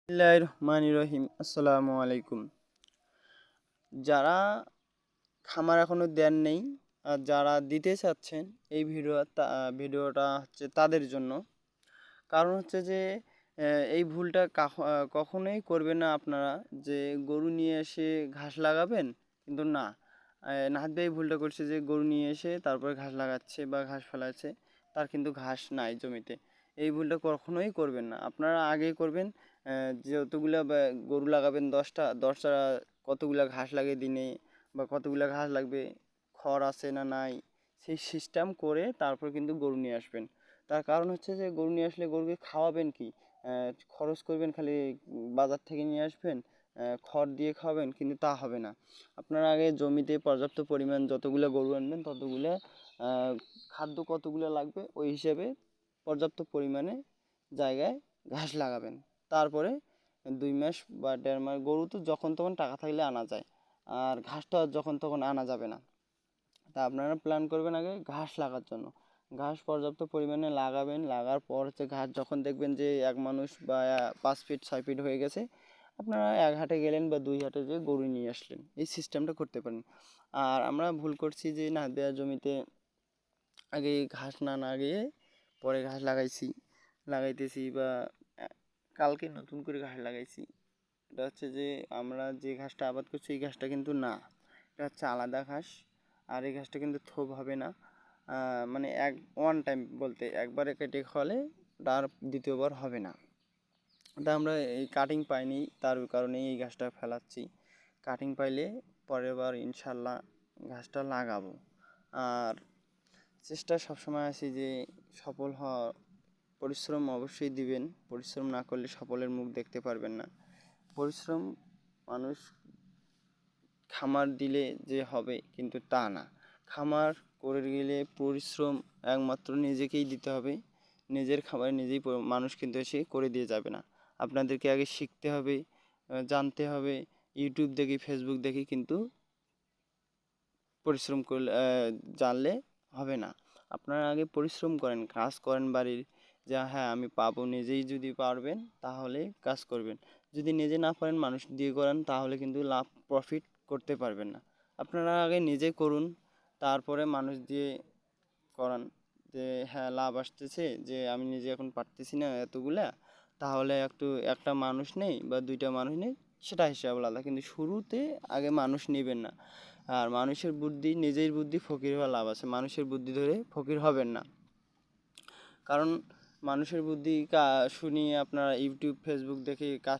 বিসমিল্লাহির রহমানির রহিম। আসসালামু আলাইকুম। যারা খামার এখনো দেন নেই আর যারা দিতে চাচ্ছেন এই ভিডিওটা হচ্ছে তাদের জন্য। কারণ হচ্ছে যে এই ভুলটা কখনোই করবেন না আপনারা, যে গরু নিয়ে এসে ঘাস লাগাবেন, কিন্তু না। নাহাদ ভাই এই ভুলটা করছে যে গরু নিয়ে এসে তারপরে ঘাস লাগাচ্ছে বা ঘাস ফেলাচ্ছে, তার কিন্তু ঘাস নাই জমিতে। এই ভুলটা কখনোই করবেন না। আপনারা আগেই করবেন যতগুলা গরু লাগাবেন, 10টা কতগুলা ঘাস লাগে দিনে, বা কতগুলা ঘাস লাগবে, খড় আছে না নাই, সেই সিস্টেম করে তারপর কিন্তু গরু নিয়ে আসবেন। তার কারণ হচ্ছে যে গরু নিয়ে আসলে গরুকে খাওয়াবেন কি? খরচ করবেন খালি, বাজার থেকে নিয়ে আসবেন, খড় দিয়ে খাওয়াবেন, কিন্তু তা হবে না। আপনারা আগে জমিতে পর্যাপ্ত পরিমাণ যতগুলো গরু আনবেন ততগুলো খাদ্য কতগুলো লাগবে ওই হিসেবে পর্যাপ্ত পরিমাণে জায়গায় ঘাস লাগাবেন। তারপরে 2 মাস বা 1.5 মাস, গরু তো যখন তখন টাকা থাকলে আনা যায়, আর ঘাসটা যখন তখন আনা যাবে না। তা আপনারা প্ল্যান করবেন আগে ঘাস লাগার জন্য। ঘাস পর্যাপ্ত পরিমাণে লাগাবেন, লাগার পর হচ্ছে ঘাস যখন দেখবেন যে এক মানুষ বা 5 ফিট 6 ফিট হয়ে গেছে, আপনারা এক হাটে গেলেন বা 2 হাটে যেয়ে গরু নিয়ে আসলেন। এই সিস্টেমটা করতে পারেন। আর আমরা ভুল করছি যে না দেওয়ার জমিতে আগে ঘাস না লাগিয়ে পরে ঘাস লাগাইতেছি, বা কালকে নতুন করে ঘাস লাগাইছি। এটা হচ্ছে যে আমরা যে ঘাসটা আবাদ করছি এই ঘাসটা কিন্তু না, এটা হচ্ছে আলাদা ঘাস। আর এই ঘাসটা কিন্তু থোপ হবে না। মানে ওয়ান টাইম বলতে একবারে কেটে খাওয়ালে তার দ্বিতীয়বার হবে না। তা আমরা এই কাটিং পাইনি, তার কারণেই এই ঘাসটা ফেলাচ্ছি। কাটিং পাইলে পরের বার ইনশাল্লাহ ঘাসটা লাগাবো। আর চেষ্টা সবসময় আছি যে সফল হওয়ার। পরিশ্রম অবশ্যই দিবেন, পরিশ্রম না করলে সফলের মুখ দেখতে পারবেন না। পরিশ্রম মানুষ খামার দিলে যে হবে কিন্তু তা না। খামার করে গেলে পরিশ্রম একমাত্র নিজেকেই দিতে হবে। নিজের খামার নিজেই মানুষ কিন্তু এসে করে দিয়ে যাবে না। আপনাদেরকে আগে শিখতে হবে, জানতে হবে। ইউটিউব দেখি, ফেসবুক দেখি কিন্তু পরিশ্রম করলে জানলে হবে না। আপনারা আগে পরিশ্রম করেন, কাজ করেন বাড়ির, যে হ্যাঁ আমি পাবো। নিজেই যদি পারবেন তাহলে কাজ করবেন। যদি নিজে না পারেন মানুষ দিয়ে করান, তাহলে কিন্তু লাভ প্রফিট করতে পারবেন না। আপনারা আগে নিজে করুন, তারপরে মানুষ দিয়ে করান। যে হ্যাঁ লাভ আসতেছে, যে আমি নিজে এখন পারতেছি না এতগুলা, তাহলে একটা মানুষ নেই বা 2টা মানুষ নেই, সেটা হিসাব আলাদা, কিন্তু শুরুতে আগে মানুষ নেবেন না। আর মানুষের বুদ্ধি, নিজের বুদ্ধি ফকির হওয়া লাভ আছে, মানুষের বুদ্ধি ধরে ফকির হবেন না। কারণ মানুষের বুদ্ধি শুনিয়ে আপনারা ইউটিউব ফেসবুক দেখে কাজ